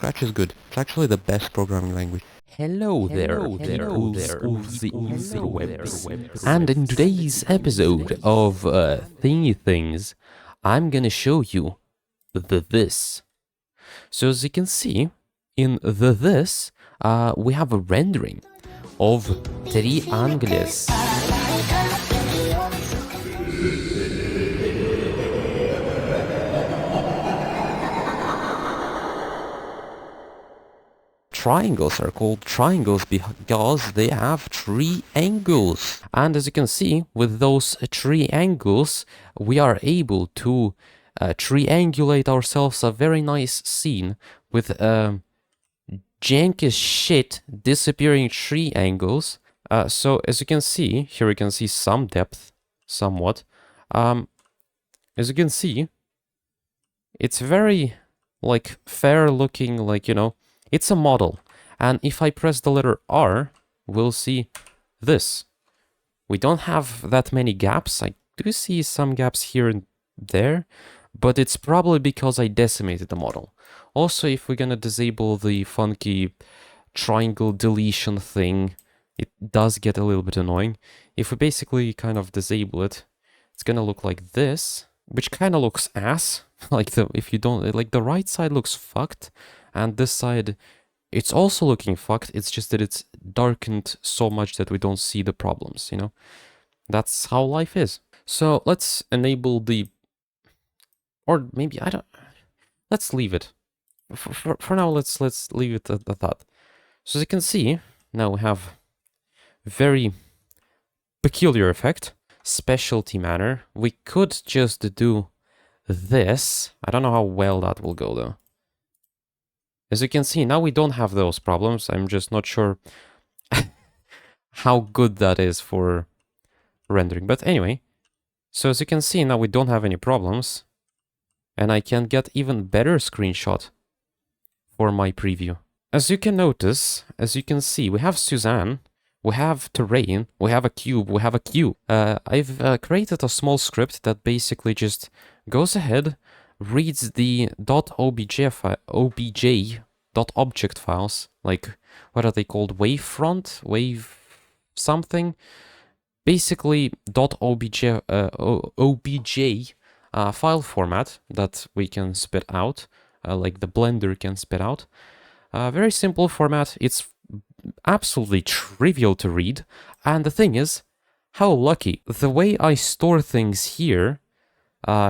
Scratch is good. It's actually the best programming language. Hello there, interwebs. And in today's episode of Thingy Things, I'm gonna show you the this. So as you can see, in the this, we have a rendering of triangles. Triangles are called triangles because they have three angles. And as you can see, with those three angles, we are able to triangulate ourselves a very nice scene with jank as shit disappearing three angles. So as you can see, here you can see some depth, somewhat. As you can see, it's very like fair looking, like, you know, it's a model. And if I press the letter R, we'll see this. We don't have that many gaps. I do see some gaps here and there, but it's probably because I decimated the model. Also, if we're gonna disable the funky triangle deletion thing, it does get a little bit annoying. If we basically kind of disable it, it's gonna look like this, which kind of looks ass. Like if you don't, like the right side looks fucked, and this side, it's also looking fucked. It's just that it's darkened so much that we don't see the problems, you know? That's how life is. So let's enable the, or maybe, I don't, let's leave it. For now, let's leave it at that. So as you can see, now we have very peculiar effect, specialty manner. We could just do this. I don't know how well that will go though. As you can see, now we don't have those problems. I'm just not sure how good that is for rendering. But anyway, so as you can see, now we don't have any problems. And I can get even better screenshot for my preview. As you can notice, as you can see, we have Suzanne, we have terrain, we have a cube, we have a cube. I've created a small script that basically just goes ahead, reads the .object files, like, what are they called? Wavefront? Wave something? Basically, .obj file format that we can spit out, like the Blender can spit out. Very simple format. It's absolutely trivial to read. And the thing is, how lucky. The way I store things here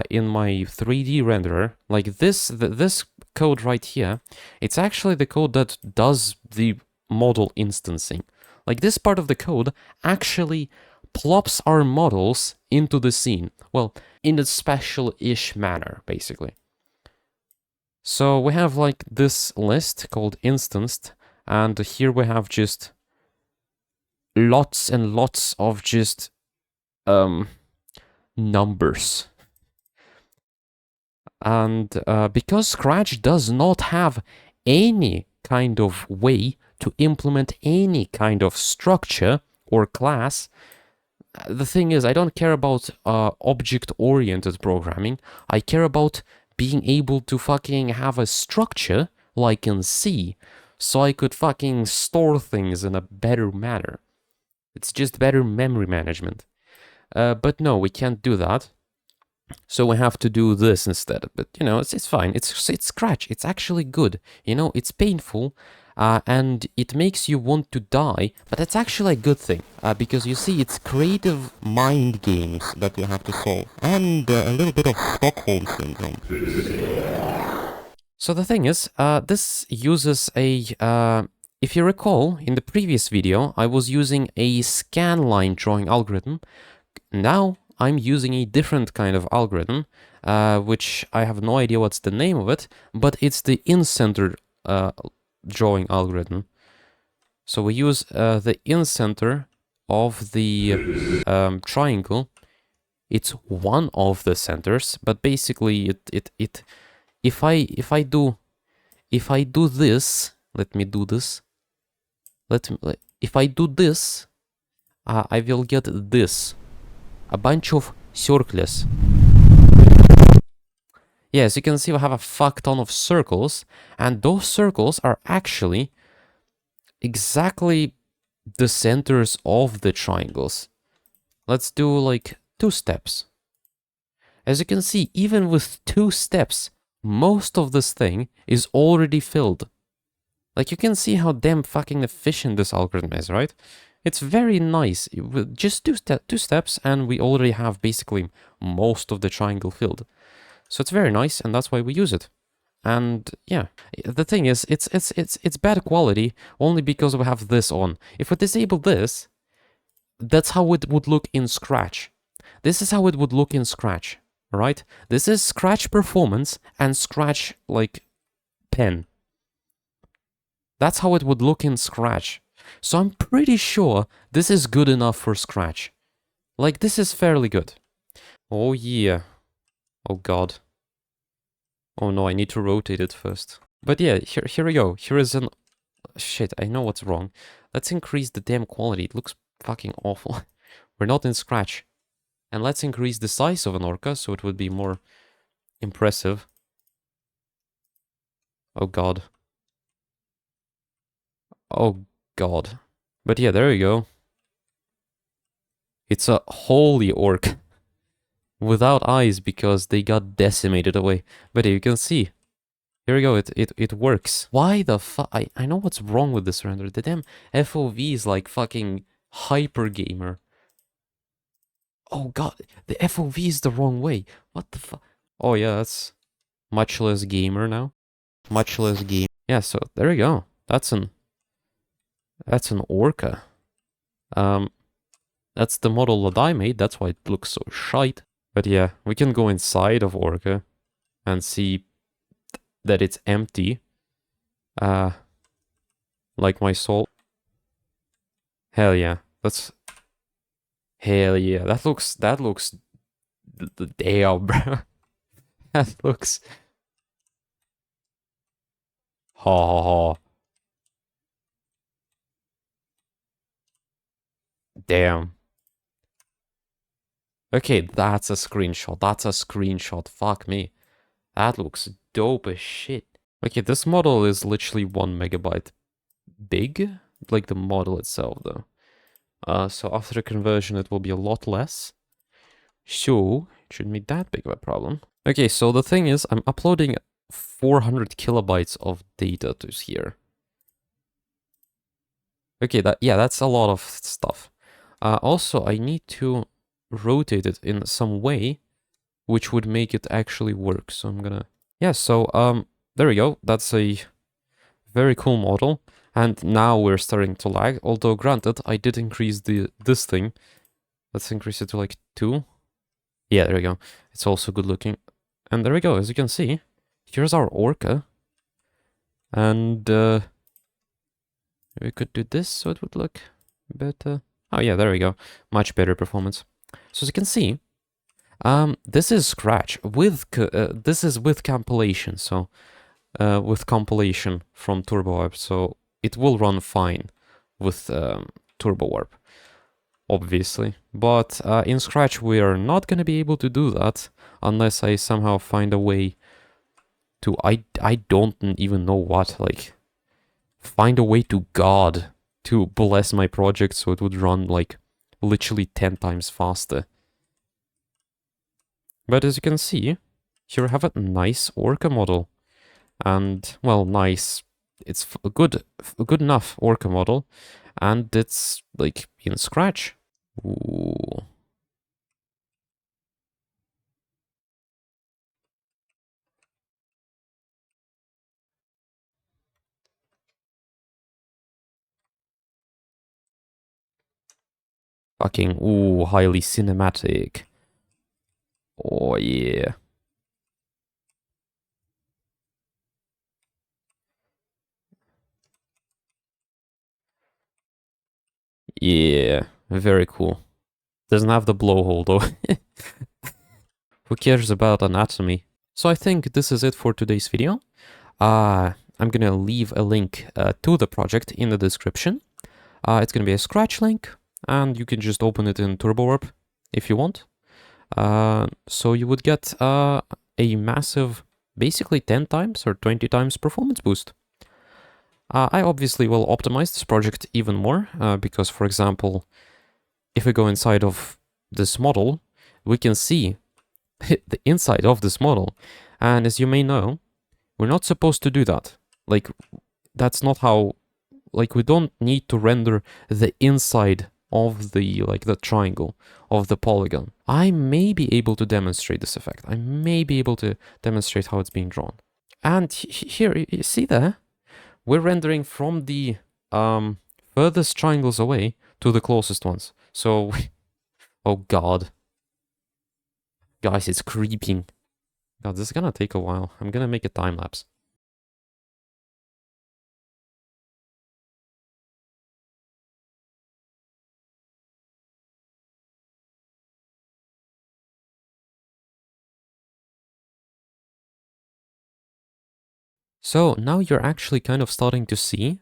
in my 3D renderer, like this code right here, it's actually the code that does the model instancing. Like this part of the code actually plops our models into the scene. Well, in a special-ish manner, basically. So we have like this list called instanced, and here we have just lots and lots of just numbers. And because Scratch does not have any kind of way to implement any kind of structure or class, the thing is, I don't care about object-oriented programming. I care about being able to fucking have a structure like in C, so I could fucking store things in a better manner. It's just better memory management. But no, we can't do that. So we have to do this instead. But you know, it's fine. It's Scratch. It's actually good. You know, it's painful. And it makes you want to die, but that's actually a good thing, because you see, it's creative mind games that you have to solve, and a little bit of Stockholm Syndrome. So the thing is, this uses a, if you recall, in the previous video, I was using a scanline drawing algorithm. Now I'm using a different kind of algorithm, which I have no idea what's the name of it, but it's the in-center drawing algorithm. So we use the in-center of the triangle. It's one of the centers, but basically if I do this, let me do this. If I do this, I will get this, a bunch of circles. Yeah, as you can see, we have a fuck ton of circles, and those circles are actually exactly the centers of the triangles. Let's do like 2 steps. As you can see, even with 2 steps, most of this thing is already filled. Like, you can see how damn fucking efficient this algorithm is, right? It's very nice. With just 2 steps, and we already have basically most of the triangle filled. So it's very nice, and that's why we use it. And yeah, the thing is, it's bad quality only because we have this on. If we disable this, that's how it would look in Scratch. This is how it would look in Scratch, right? This is Scratch performance and Scratch, like, pen. That's how it would look in Scratch. So I'm pretty sure this is good enough for Scratch. Like, this is fairly good. Oh yeah. Oh god. Oh no, I need to rotate it first. But yeah, here we go. Here is an... Shit, I know what's wrong. Let's increase the damn quality. It looks fucking awful. We're not in Scratch. And let's increase the size of an Orca so it would be more impressive. Oh god. Oh god. But yeah, there we go. It's a holy orc. Without eyes because they got decimated away. But you can see. Here we go, it works. Why the fuck? I know what's wrong with this render. The damn FOV is like fucking hyper gamer. Oh god, the FOV is the wrong way. What the fuck? Oh yeah, that's much less gamer now. Much less game. Yeah, so there we go. That's an Orca. That's the model that I made. That's why it looks so shite. But yeah, we can go inside of Orca and see that it's empty. Like my soul. Hell yeah. Hell yeah. That looks damn, bro. That looks ha ha ha. Damn. Okay, that's a screenshot. That's a screenshot. Fuck me. That looks dope as shit. Okay, this model is literally 1 megabyte big, like the model itself, though. So after the conversion, it will be a lot less. So it shouldn't be that big of a problem. Okay, so the thing is, I'm uploading 400 kilobytes of data to here. Okay, that's a lot of stuff. Also, I need to rotate it in some way which would make it actually work. So I'm gonna... Yeah, so, there we go. That's a very cool model. And now we're starting to lag. Although, granted, I did increase this thing. Let's increase it to like 2. Yeah, there we go. It's also good looking. And there we go. As you can see, here's our Orca. And we could do this so it would look better. Oh yeah, there we go. Much better performance. So as you can see, this is Scratch with this is with compilation. So with compilation from TurboWarp, so it will run fine with TurboWarp, obviously. But in Scratch, we are not gonna be able to do that unless I somehow find a way to I don't even know what, like, find a way to God to bless my project so it would run like literally 10 times faster. But as you can see, here I have a nice Orca model. And, well, nice. It's a good enough Orca model. And it's, like, in Scratch. Ooh. Fucking, ooh, highly cinematic. Oh, yeah. Yeah, very cool. Doesn't have the blowhole, though. Who cares about anatomy? So I think this is it for today's video. I'm gonna leave a link to the project in the description. It's gonna be a Scratch link, and you can just open it in TurboWarp if you want. So you would get a massive, basically 10 times or 20 times performance boost. I obviously will optimize this project even more because, for example, if we go inside of this model, we can see the inside of this model. And as you may know, we're not supposed to do that. Like, that's not how, like, we don't need to render the inside of the, like, the triangle of the polygon. I may be able to demonstrate this effect. I may be able to demonstrate how it's being drawn. And here, you see there? We're rendering from the furthest triangles away to the closest ones. So, oh god. Guys, it's creeping. God, this is gonna take a while. I'm gonna make a time lapse. So now you're actually kind of starting to see,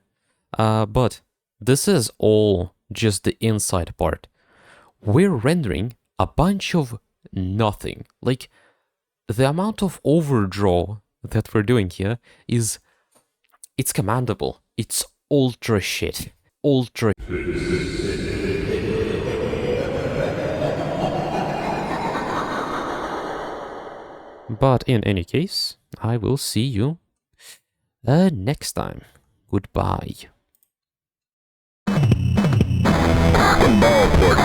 but this is all just the inside part. We're rendering a bunch of nothing. Like, the amount of overdraw that we're doing here is, it's commendable. It's ultra shit. Ultra. But in any case, I will see you next time. Goodbye. Ball Porker.